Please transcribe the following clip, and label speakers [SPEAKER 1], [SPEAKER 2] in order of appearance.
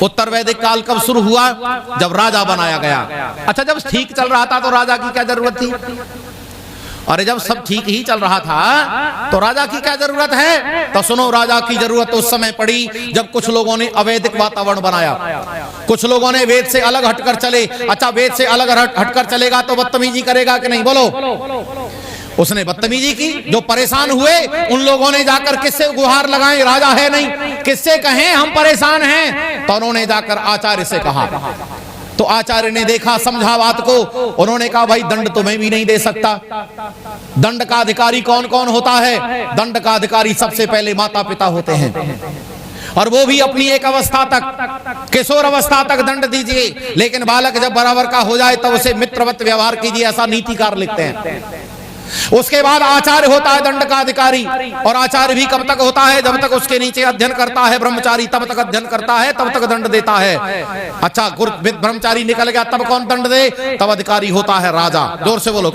[SPEAKER 1] उत्तर वैदिक काल कब शुरू हुआ? जब राजा बनाया गया। अच्छा, जब ठीक चल रहा था तो राजा की क्या जरूरत थी? अरे जब सब ठीक ही चल रहा था तो राजा की क्या जरूरत है? तो सुनो, राजा की जरूरत उस समय पड़ी जब कुछ लोगों ने अवैधिक वातावरण बनाया, कुछ लोगों ने वेद से अलग हटकर चले। अच्छा, वेद से अलग हटकर चलेगा तो बदतमीजी करेगा कि नहीं? बोलो। उसने बदतमीजी की, जो परेशान हुए उन लोगों ने जाकर किससे गुहार लगाई? राजा है नहीं, किससे कहें हम परेशान हैं? तो उन्होंने जाकर आचार्य से कहा। तो आचार्य ने देखा, समझा बात को। उन्होंने कहा भाई दंड तो मैं भी नहीं दे सकता। दंड का अधिकारी कौन कौन होता है? दंड का अधिकारी सबसे पहले माता पिता होते हैं, और वो भी अपनी एक अवस्था तक, किशोर अवस्था तक दंड दीजिए, लेकिन बालक जब बराबर का हो जाए तब उसे मित्रवत व्यवहार कीजिए, ऐसा नीतिकार लिखते हैं। उसके बाद आचार्य होता है दंड का अधिकारी, और आचार्य भी कब तक होता है? जब तक उसके नीचे अध्ययन करता है ब्रह्मचारी, तब तक अध्ययन करता है, तब तक दंड देता है। अच्छा, ब्रह्मचारी निकल गया तब कौन दंड दे? तब अधिकारी होता है राजा। जोर से बोलो।